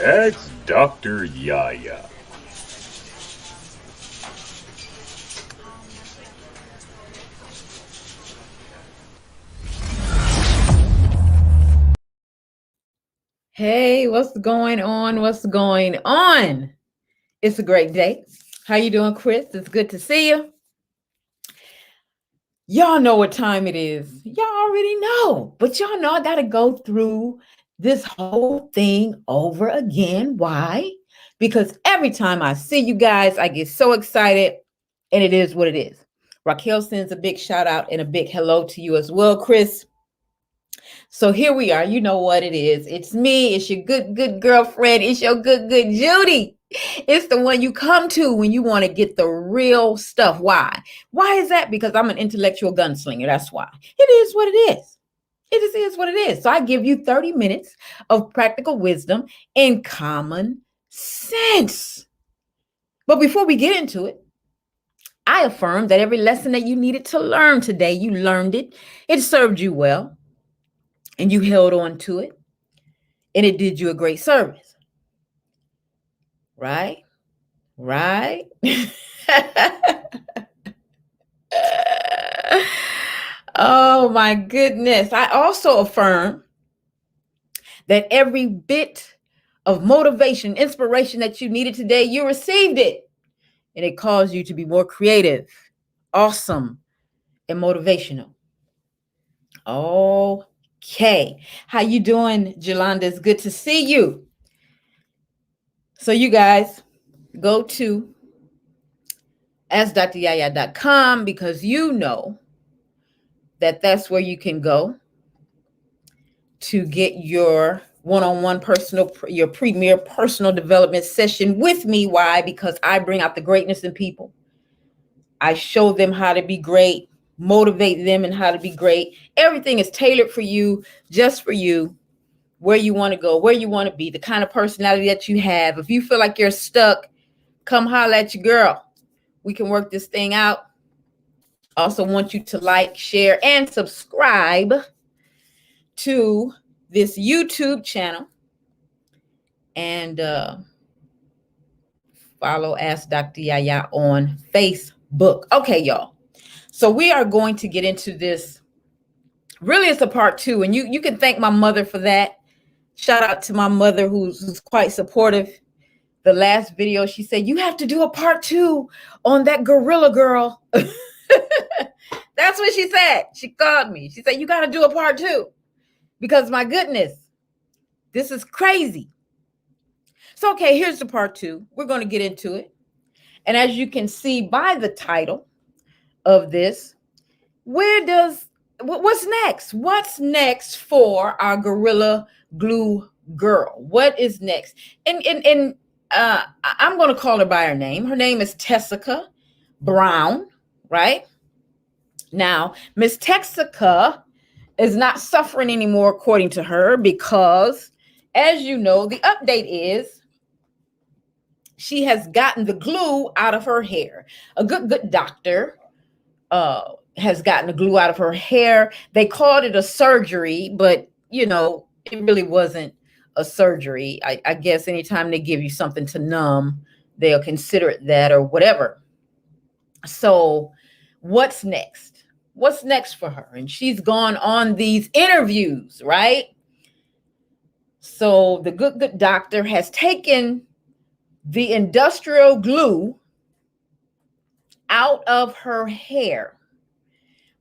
That's Dr. YaYa. Hey, what's going on? What's going on? It's a great day. How you doing, Chris? It's good to see you. Y'all know what time it is. Y'all already know, but y'all know I got to go through this whole thing over again. Why? Because every time I see you guys, I get so excited, and it is what it is. Raquel sends a big shout out and a big hello to you as well, Chris. So here we are. You know what it is. It's me. It's your good girlfriend. It's your good Judy. It's the one you come to when you want to get the real stuff. Why? Why is that? Because I'm an intellectual gunslinger. That's why. It is what it is. It just is what it is. So I give you 30 minutes of practical wisdom and common sense. But before we get into it, I affirm that every lesson that you needed to learn today, you learned it. It served you well, and you held on to it, and it did you a great service. Right? Right? Oh my goodness. I also affirm that every bit of motivation, inspiration that you needed today, you received it. And it caused you to be more creative, awesome, and motivational. Okay. How you doing, Jolanda? It's good to see you. So you guys go to AskDrYaYa.com because you know that that's where you can go to get your one-on-one your premier personal development session with me. Why? Because I bring out the greatness in people. I show them how to be great, motivate them and how to be great. Everything is tailored for you, just for you, where you want to go, where you want to be, the kind of personality that you have. If you feel like you're stuck, come holler at your girl. We can work this thing out. Also want you to like, share, and subscribe to this YouTube channel, and follow Ask Dr. YaYa on Facebook. Okay, y'all. So we are going to get into this. Really, it's a part two, and you can thank my mother for that. Shout out to my mother who's quite supportive. The last video, she said, you have to do a part two on that gorilla girl. That's what she said. She called me. She said, you got to do a part two because my goodness, this is crazy. So, okay, here's the part two. We're going to get into it. And as you can see by the title of this, what's next? What's next for our Gorilla Glue girl? What is next? And I'm going to call her by her name. Her name is Tessica Brown, right? Now, Miss Tessica is not suffering anymore, according to her, because, as you know, the update is she has gotten the glue out of her hair. A good doctor has gotten the glue out of her hair. They called it a surgery, but, you know, it really wasn't a surgery. I guess anytime they give you something to numb, they'll consider it that or whatever. So what's next? What's next for her? And she's gone on these interviews, right? So the good doctor has taken the industrial glue out of her hair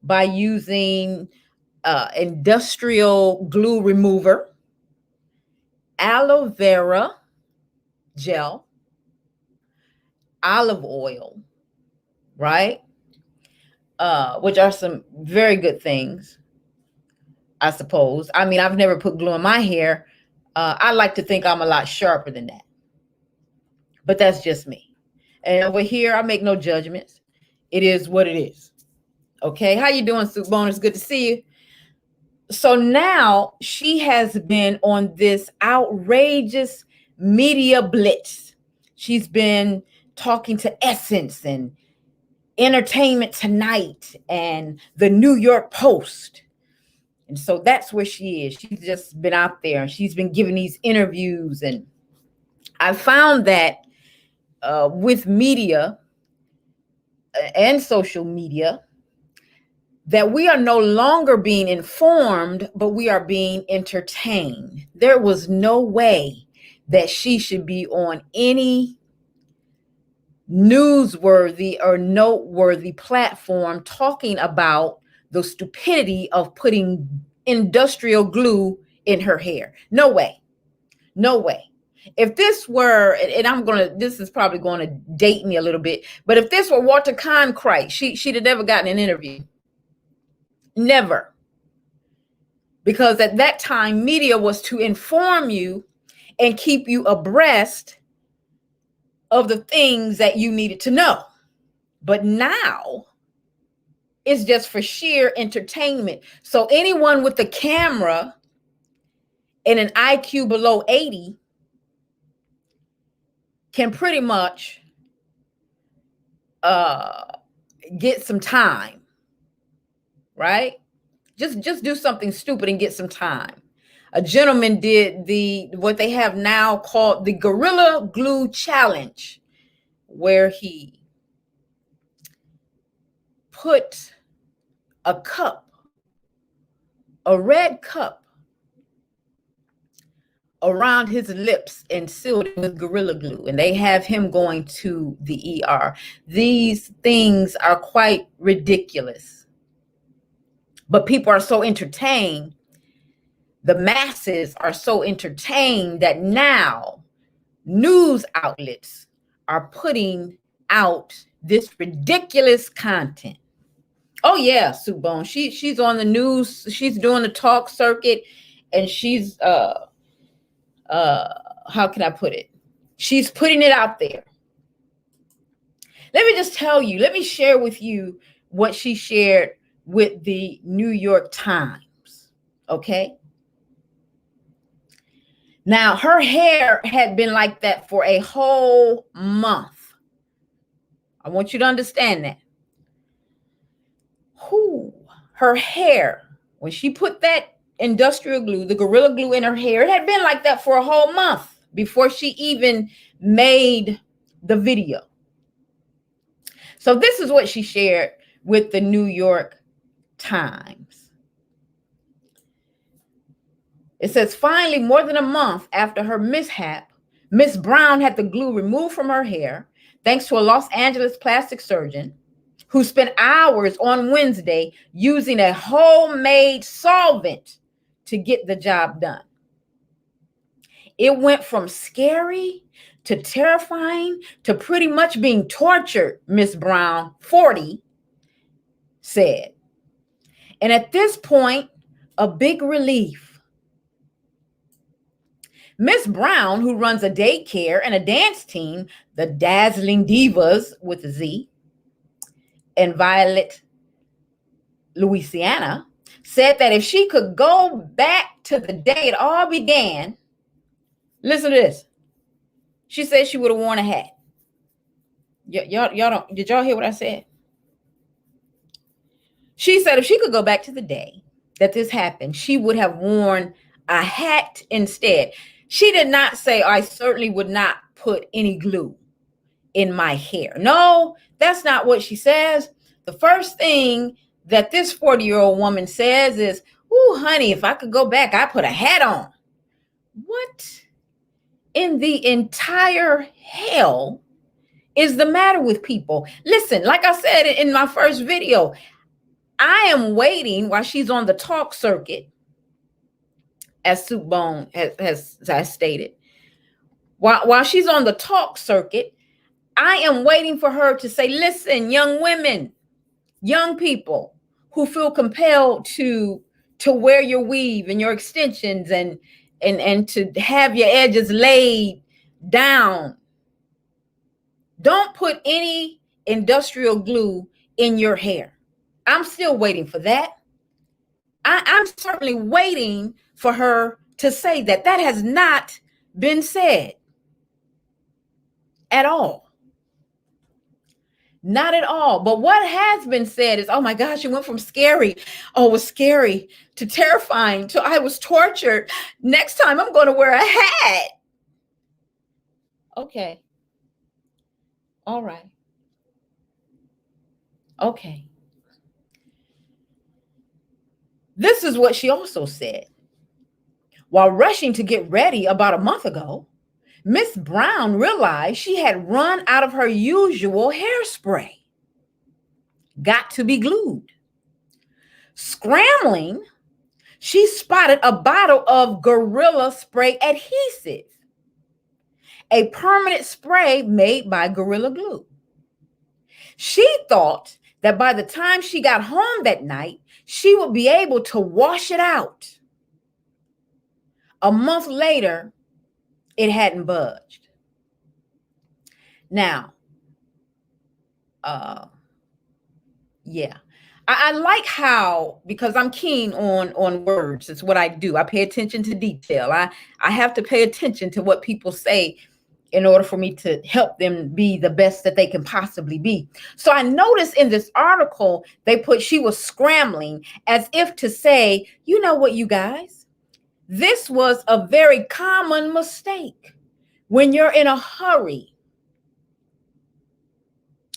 by using industrial glue remover, aloe vera gel, olive oil, right? Which are some very good things, I suppose. I mean, I've never put glue in my hair. I like to think I'm a lot sharper than that. But that's just me. And over here, I make no judgments. It is what it is. Okay, how you doing, Soup Bonus? Good to see you. So now she has been on this outrageous media blitz. She's been talking to Essence and Entertainment Tonight and the New York Post. And so that's where she is. She's just been out there and she's been giving these interviews. And I found that with media and social media, that we are no longer being informed, but we are being entertained. There was no way that she should be on any newsworthy or noteworthy platform talking about the stupidity of putting industrial glue in her hair. No way. No way. If this were, and this is probably going to date me a little bit, but if this were Walter Cronkite, she'd have never gotten an interview. Never. Because at that time, media was to inform you and keep you abreast of the things that you needed to know. But now it's just for sheer entertainment. So anyone with a camera and an IQ below 80 can pretty much get some time, right? Just do something stupid and get some time. A gentleman did what they have now called the Gorilla Glue Challenge, where he put a red cup around his lips and sealed it with Gorilla Glue, and they have him going to the ER. These things are quite ridiculous, but people are so entertained. The masses are so entertained that now news outlets are putting out this ridiculous content. Oh yeah, Sue Bone. She's on the news. She's doing the talk circuit, and she's how can I put it? She's putting it out there. Let me just tell you. Let me share with you what she shared with the New York Times. Okay. Now, her hair had been like that for a whole month. I want you to understand that. Her hair, when she put that industrial glue, the Gorilla Glue in her hair, it had been like that for a whole month before she even made the video. So this is what she shared with the New York Times. It says, finally, more than a month after her mishap, Miss Brown had the glue removed from her hair, thanks to a Los Angeles plastic surgeon who spent hours on Wednesday using a homemade solvent to get the job done. It went from scary to terrifying to pretty much being tortured, Miss Brown, 40, said. And at this point, a big relief. Miss Brown, who runs a daycare and a dance team, the Dazzling Divas with a Z, in Violet, Louisiana, said that if she could go back to the day it all began, listen to this. She said she would have worn a hat. Y'all don't, did y'all hear what I said? She said if she could go back to the day that this happened, she would have worn a hat instead. She did not say, I certainly would not put any glue in my hair. No, that's not what she says. The first thing that this 40-year-old woman says is, "Ooh, honey, if I could go back, I'd put a hat on." What in the entire hell is the matter with people? Listen, like I said in my first video, I am waiting while she's on the talk circuit, as Soup Bone has stated. While she's on the talk circuit, I am waiting for her to say, listen, young women, young people who feel compelled to wear your weave and your extensions and to have your edges laid down. Don't put any industrial glue in your hair. I'm still waiting for that. I'm certainly waiting for her to say that. That has not been said at all. Not at all. But what has been said is, oh my gosh, it went from scary. Oh, it was scary to terrifying to I was tortured. Next time I'm going to wear a hat. Okay. All right. Okay. This is what she also said. While rushing to get ready about a month ago, Miss Brown realized she had run out of her usual hairspray. Got to be glued. Scrambling, she spotted a bottle of Gorilla Spray adhesive, a permanent spray made by Gorilla Glue. She thought that by the time she got home that night, she would be able to wash it out. A month later, it hadn't budged. Now, yeah. I like how, because I'm keen on words. It's what I do. I pay attention to detail. I have to pay attention to what people say in order for me to help them be the best that they can possibly be. So I noticed in this article, they put she was scrambling as if to say, you know what, you guys, this was a very common mistake when you're in a hurry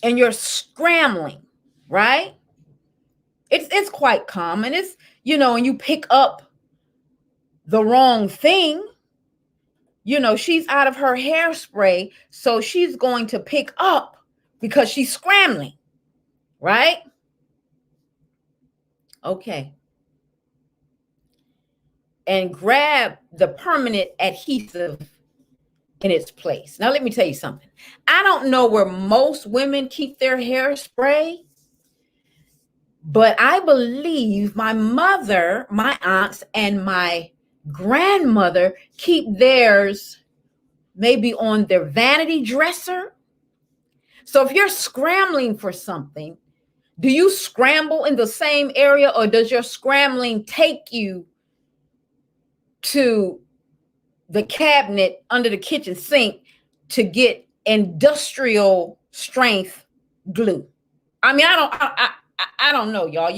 and you're scrambling, right? It's quite common. It's, and you pick up the wrong thing. She's out of her hairspray, so she's going to pick up because she's scrambling, right? Okay. And grab the permanent adhesive in its place. Now, let me tell you something. I don't know where most women keep their hairspray, but I believe my mother, my aunts, and my grandmother keep theirs maybe on their vanity dresser. So if you're scrambling for something, do you scramble in the same area, or does your scrambling take you to the cabinet under the kitchen sink to get industrial strength glue? I mean, I don't know, y'all.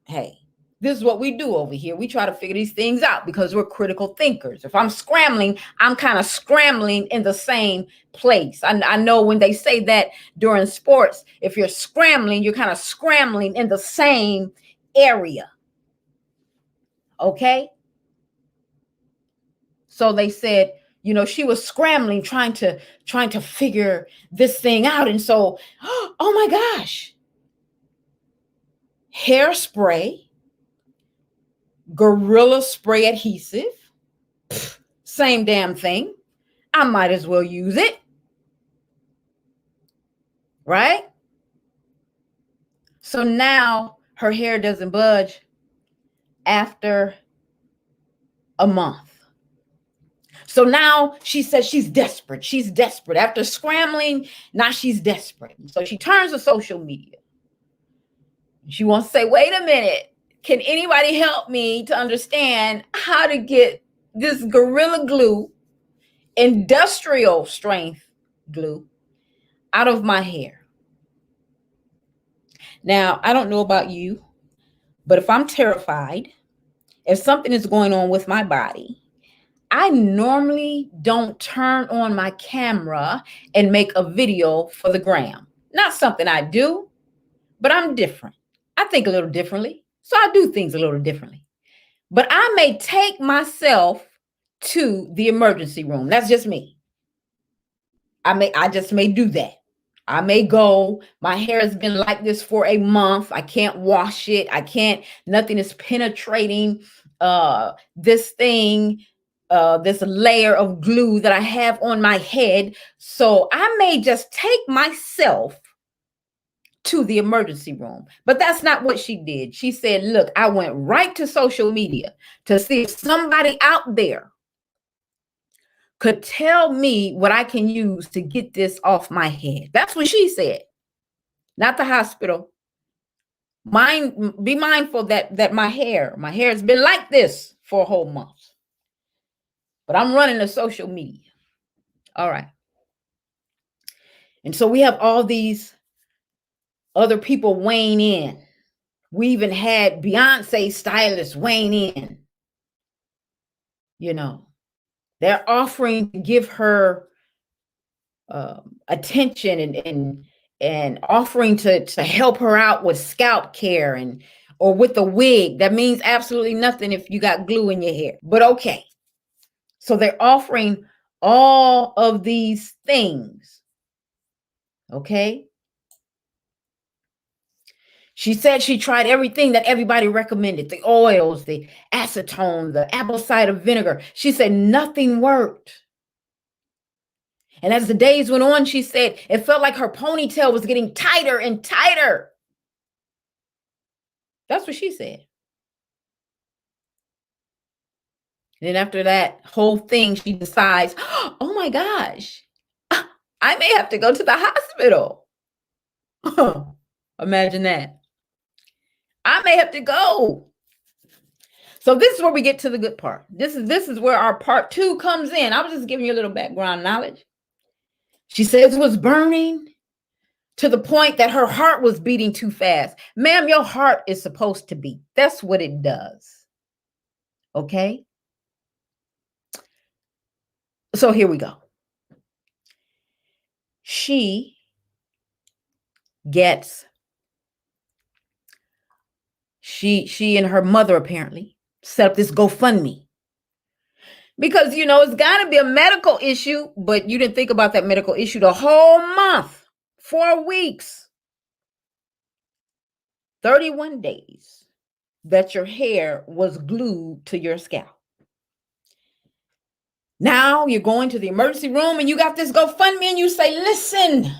Hey, this is what we do over here. We try to figure these things out because we're critical thinkers. If I'm scrambling, I'm kind of scrambling in the same place. I know when they say that during sports, if you're scrambling, you're kind of scrambling in the same area. Okay? So they said, she was scrambling, trying to figure this thing out. And so, oh my gosh, hairspray, Gorilla Spray adhesive, same damn thing. I might as well use it. Right? So now her hair doesn't budge after a month. So now she says she's desperate. She's desperate. After scrambling, now she's desperate. So she turns to social media. She wants to say, wait a minute. Can anybody help me to understand how to get this Gorilla Glue, industrial strength glue, out of my hair? Now, I don't know about you, but if I'm terrified, if something is going on with my body, I normally don't turn on my camera and make a video for the gram. Not something I do, but I'm different. I think a little differently, so I do things a little differently. But I may take myself to the emergency room. That's just me. I just may do that. I may go, my hair has been like this for a month. I can't wash it. Nothing is penetrating this thing, this layer of glue that I have on my head. So I may just take myself to the emergency room. But that's not what she did. She said, look, I went right to social media to see if somebody out there could tell me what I can use to get this off my head. That's what she said, not the hospital. Be mindful that my hair has been like this for a whole month. But I'm running to social media. All right. And so we have all these other people weighing in. We even had Beyonce stylists weighing in. They're offering to give her attention and offering to help her out with scalp care and or with the wig. That means absolutely nothing if you got glue in your hair. But okay. So they're offering all of these things. Okay. She said she tried everything that everybody recommended, the oils, the acetone, the apple cider vinegar. She said nothing worked. And as the days went on, she said it felt like her ponytail was getting tighter and tighter. That's what she said. And then after that whole thing, she decides, oh my gosh, I may have to go to the hospital. Imagine that. I may have to go. So this is where we get to the good part. This is where our part 2 comes in. I was just giving you a little background knowledge. She says it was burning to the point that her heart was beating too fast. Ma'am, your heart is supposed to beat. That's what it does. Okay? So here we go. She and her mother apparently set up this GoFundMe. Because, it's got to be a medical issue, but you didn't think about that medical issue the whole month, 4 weeks, 31 days that your hair was glued to your scalp. Now you're going to the emergency room and you got this GoFundMe and you say, listen,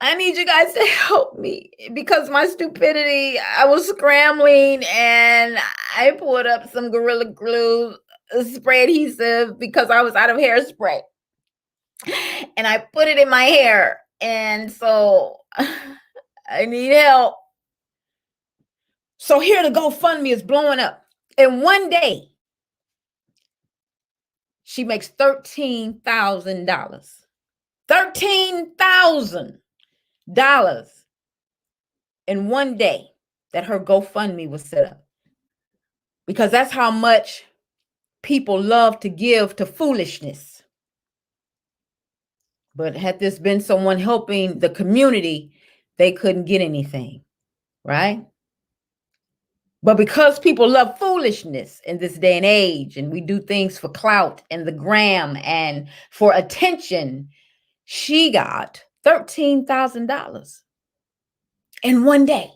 I need you guys to help me because my stupidity, I was scrambling and I pulled up some Gorilla Glue spray adhesive because I was out of hairspray. And I put it in my hair. And so I need help. So here the GoFundMe is blowing up. In one day, she makes $13,000. $13,000 in one day that her GoFundMe was set up. Because that's how much people love to give to foolishness. But had this been someone helping the community, they couldn't get anything, right? But because people love foolishness in this day and age, and we do things for clout and the gram and for attention, she got $13,000 in one day.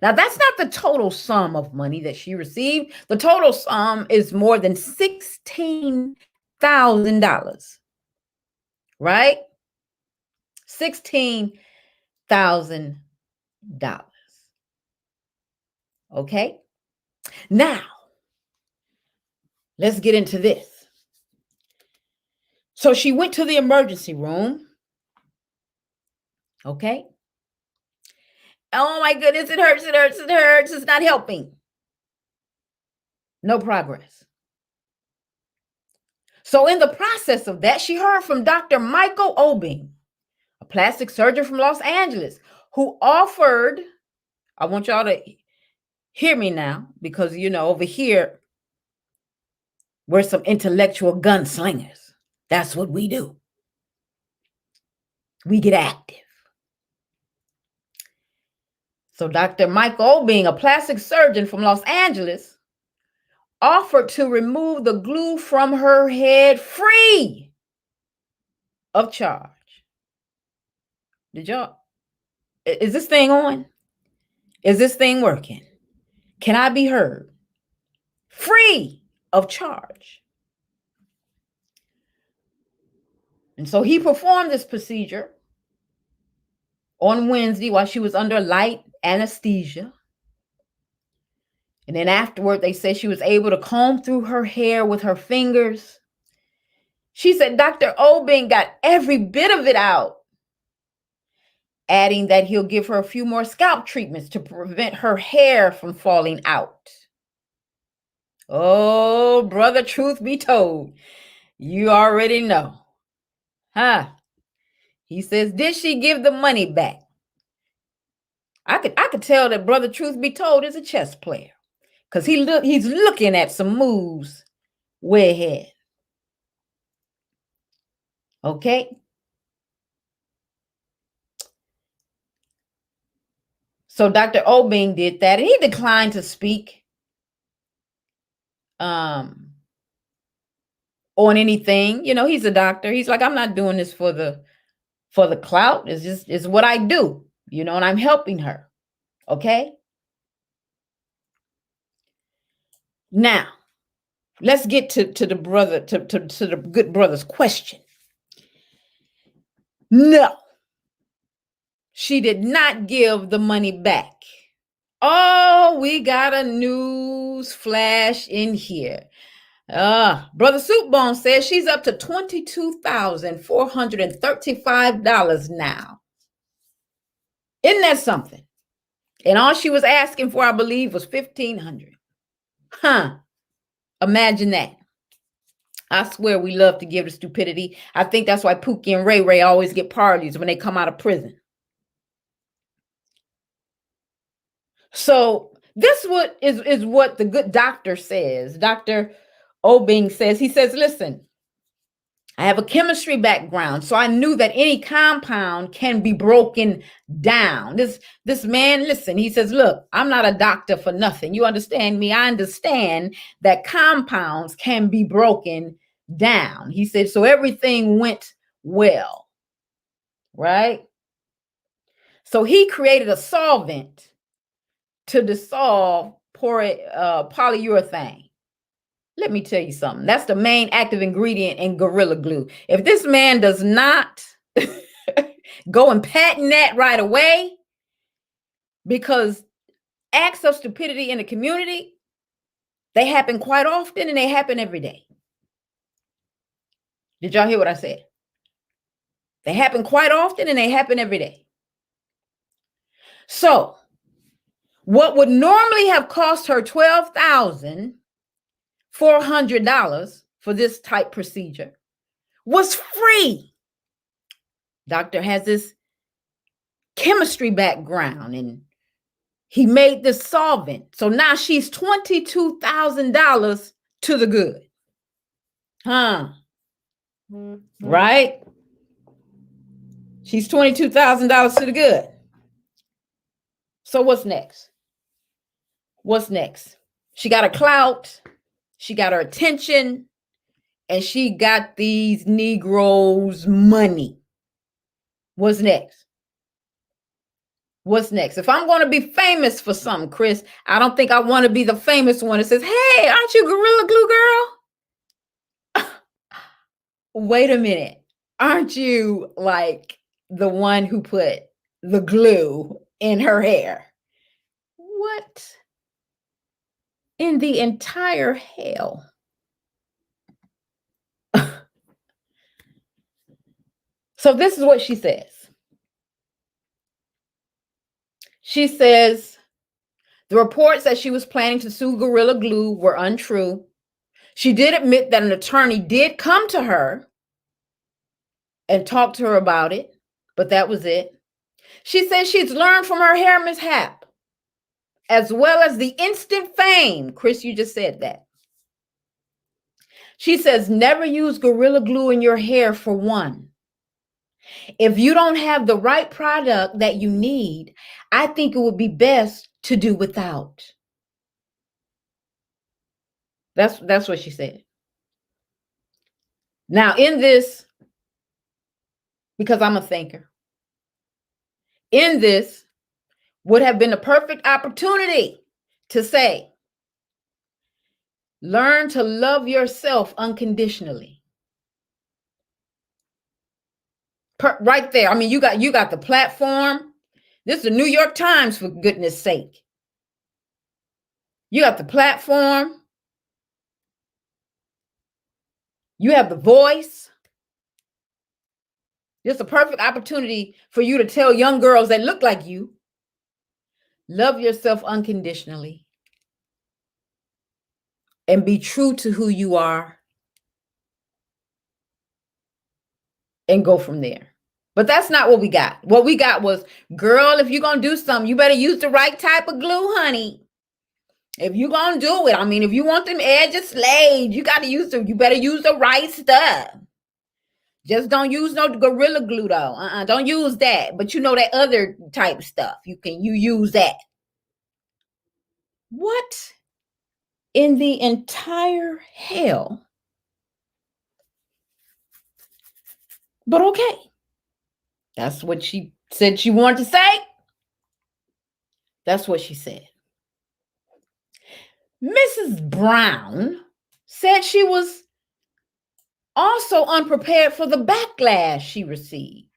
Now, that's not the total sum of money that she received. The total sum is more than $16,000, right? $16,000. Okay. Now, let's get into this. So she went to the emergency room. Okay. Oh my goodness, it hurts, it hurts, it hurts. It's not helping. No progress. So in the process of that, she heard from Dr. Michael Obing, a plastic surgeon from Los Angeles, who offered, I want y'all to hear me now, because, over here, we're some intellectual gunslingers. That's what we do. We get active. So Dr. Michael Obing, a plastic surgeon from Los Angeles, offered to remove the glue from her head free of charge. Is this thing on? Is this thing working? Can I be heard? Free of charge. And so he performed this procedure on Wednesday while she was under light anesthesia. And then afterward, they said she was able to comb through her hair with her fingers. She said Dr. Obing got every bit of it out, adding that he'll give her a few more scalp treatments to prevent her hair from falling out. Oh, brother, truth be told, you already know. Huh? He says, did she give the money back? I could tell that brother, truth be told, is a chess player, because he's looking at some moves way ahead. Okay. So Dr. Obing did that, and he declined to speak on anything. You know, he's a doctor. He's like, I'm not doing this for the clout. It's what I do, you know, and I'm helping her. Okay. Now, let's get to the brother, to the good brother's question. No, she did not give the money back. Oh, we got a news flash in here. Brother Soupbone says she's up to $22,435 now. Isn't that something? And all she was asking for, I believe, was $1,500. Huh. Imagine that. I swear we love to give to stupidity. I think that's why Pookie and Ray Ray always get parties when they come out of prison. So this is what the good doctor says. Dr. Obing says, he says, listen, I have a chemistry background, so I knew that any compound can be broken down. This man, listen, he says, look, I'm not a doctor for nothing. You understand me? I understand that compounds can be broken down. He said, so everything went well, right? So he created a solvent to dissolve polyurethane. Let me tell you something. That's the main active ingredient in Gorilla Glue. If this man does not go and patent that right away, because acts of stupidity in the community, they happen quite often and they happen every day. Did y'all hear what I said? They happen quite often and they happen every day. So what would normally have cost her $12,400 for this type procedure was free. Doctor has this chemistry background and he made this solvent. So now she's $22,000 to the good. Huh? Right? She's $22,000 to the good. So what's next? What's next? She got a clout, she got her attention, and she got these Negroes money. What's next? What's next? If I'm going to be famous for something, Chris, I don't think I want to be the famous one that says, hey, aren't you Gorilla Glue girl? Wait a minute. Aren't you like the one who put the glue in her hair? What in the entire hell? So this is what she says. She says the reports that she was planning to sue Gorilla Glue were untrue. She did admit that an attorney did come to her and talk to her about it, but that was it. She says she's learned from her hair mishap, as well as the instant fame. Chris, you just said that. She says never use Gorilla Glue in your hair for one. If you don't have the right product that you need, I think it would be best to do without. That's what she said. Now, in this, because I'm a thinker, in this would have been a perfect opportunity to say, learn to love yourself unconditionally. Right there. I mean, you got the platform. This is the New York Times, for goodness sake. You got the platform. You have the voice. This is a perfect opportunity for you to tell young girls that look like you, love yourself unconditionally and be true to who you are and go from there. But that's not what we got. What we got was, girl, if you're going to do something, you better use the right type of glue, honey. If you're going to do it, I mean, if you want them edges slayed, you better use the right stuff. Just don't use no Gorilla Glue though. Don't use that. But you know that other type stuff. You use that. What in the entire hell? But okay. That's what she said she wanted to say. That's what she said. Mrs. Brown said she was also unprepared for the backlash she received.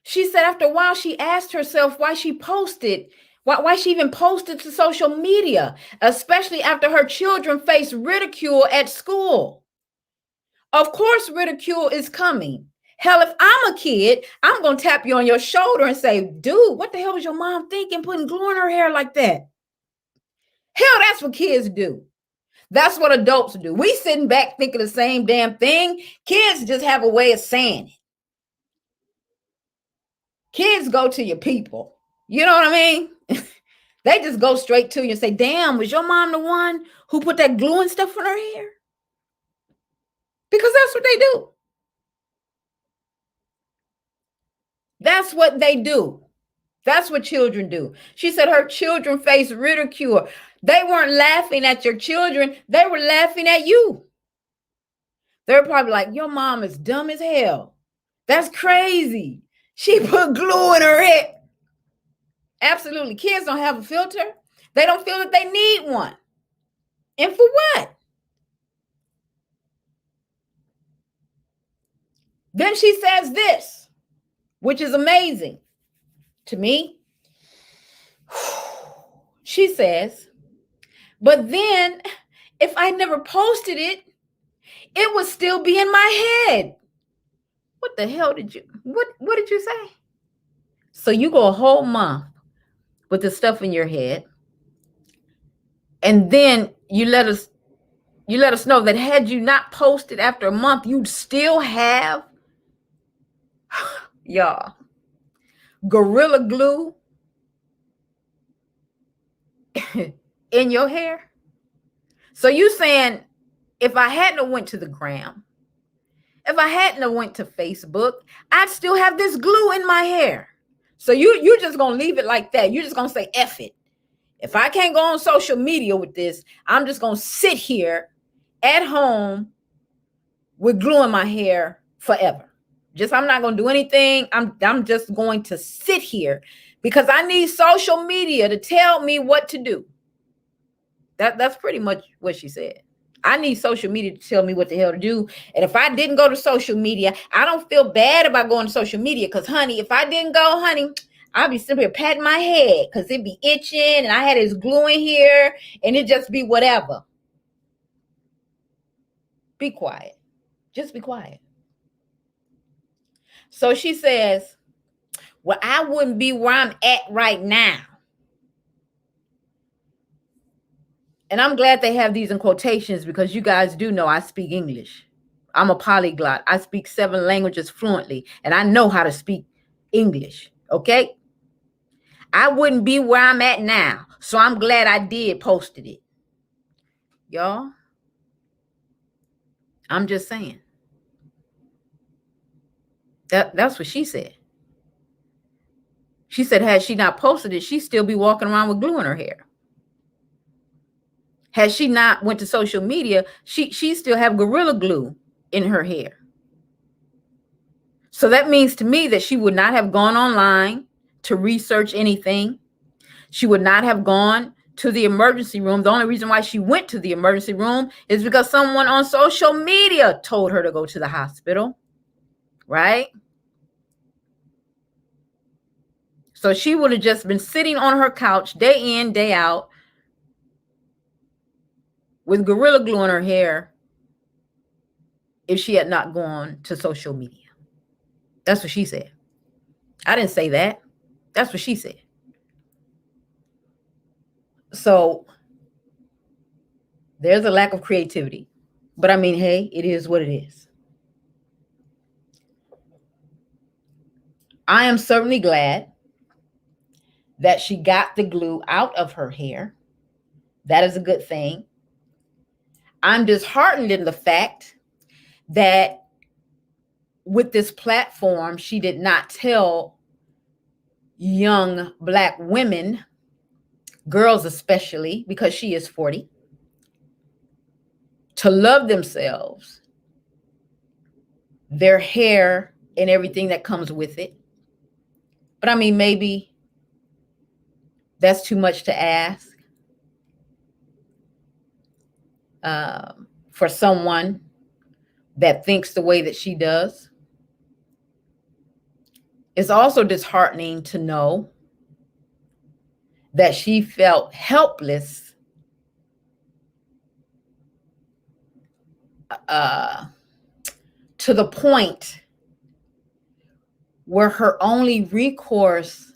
She said after a while, she asked herself why she even posted to social media, especially after her children faced ridicule at school. Of course, ridicule is coming. Hell, if I'm a kid, I'm going to tap you on your shoulder and say, dude, what the hell was your mom thinking putting glue in her hair like that? Hell, that's what kids do. That's what adults do. We sitting back thinking the same damn thing. Kids just have a way of saying it. Kids go to your people. You know what I mean? They just go straight to you and say, damn, was your mom the one who put that glue and stuff in her hair? Because that's what they do. That's what they do. That's what children do. She said her children face ridicule. They weren't laughing at your children. They were laughing at you. They're probably like, your mom is dumb as hell. That's crazy. She put glue in her hair. Absolutely. Kids don't have a filter. They don't feel that they need one. And for what? Then she says this, which is amazing to me. She says, but then if I never posted it, it would still be in my head. What the hell did you, what did you say? So you go a whole month with the stuff in your head, and then you let us know that had you not posted after a month, you'd still have, y'all, Gorilla Glue in your hair. So you saying if I hadn't went to the gram, if I hadn't went to Facebook, I'd still have this glue in my hair. So you're just gonna leave it like that. You're just gonna say F it. If I can't go on social media with this, I'm just gonna sit here at home with glue in my hair forever. I'm not gonna do anything. I'm just going to sit here because I need social media to tell me what to do. That's pretty much what she said. I need social media to tell me what the hell to do. And if I didn't go to social media, I don't feel bad about going to social media because, honey, if I didn't go, honey, I'll be sitting here patting my head because it'd be itching and I had this glue in here and it just be whatever. Be quiet. Just be quiet. So she says, well, I wouldn't be where I'm at right now. And I'm glad they have these in quotations because you guys do know I speak English. I'm a polyglot. I speak 7 languages fluently, and I know how to speak English, okay? I wouldn't be where I'm at now, so I'm glad I did posted it. Y'all, I'm just saying. That's what she said. She said had she not posted it, she'd still be walking around with glue in her hair. Had she not went to social media, she still have Gorilla Glue in her hair. So that means to me that she would not have gone online to research anything. She would not have gone to the emergency room. The only reason why she went to the emergency room is because someone on social media told her to go to the hospital, right? So she would have just been sitting on her couch day in, day out with Gorilla Glue in her hair if she had not gone to social media. That's what she said. I didn't say that. That's what she said. So there's a lack of creativity. But I mean, hey, it is what it is. I am certainly glad that she got the glue out of her hair. That is a good thing. I'm disheartened in the fact that with this platform, she did not tell young Black women, girls especially, because she is 40, to love themselves, their hair, and everything that comes with it. But I mean, maybe that's too much to ask for someone that thinks the way that she does. It's also disheartening to know that she felt helpless to the point where her only recourse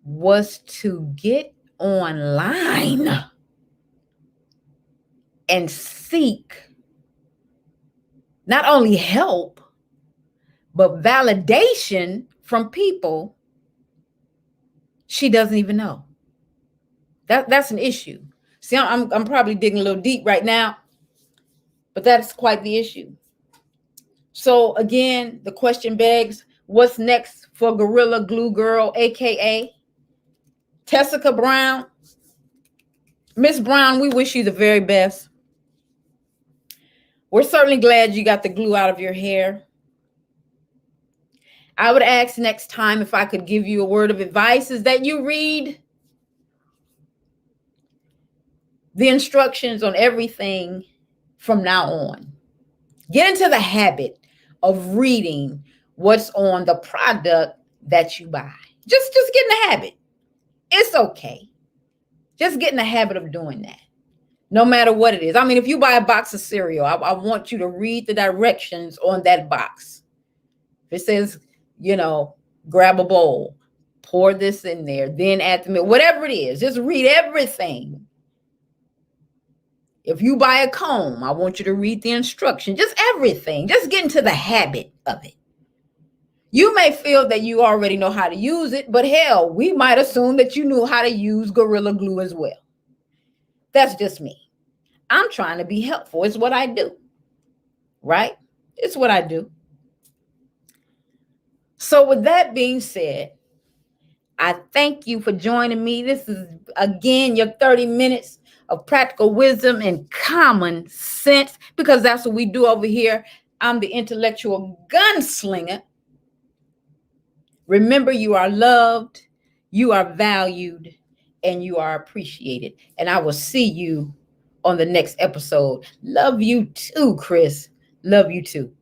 was to get online and seek not only help, but validation from people she doesn't even know. That's an issue. See, I'm probably digging a little deep right now, but that's quite the issue. So again, the question begs, what's next for Gorilla Glue Girl, aka Tessica Brown? Miss Brown, we wish you the very best. We're certainly glad you got the glue out of your hair. I would ask next time, if I could give you a word of advice, is that you read the instructions on everything from now on. Get into the habit of reading what's on the product that you buy. Just get in the habit. It's okay. Just get in the habit of doing that, no matter what it is. I mean, if you buy a box of cereal, I want you to read the directions on that box. If it says, grab a bowl, pour this in there, then add the milk, whatever it is, just read everything. If you buy a comb, I want you to read the instruction, just everything. Just get into the habit of it. You may feel that you already know how to use it, but hell, we might assume that you knew how to use Gorilla Glue as well. That's just me. I'm trying to be helpful. It's what I do, right? It's what I do. So with that being said, I thank you for joining me. This is, again, your 30 minutes of practical wisdom and common sense, because that's what we do over here. I'm the intellectual gunslinger. Remember, you are loved, you are valued, and you are appreciated. And I will see you on the next episode. Love you too, Chris. Love you too.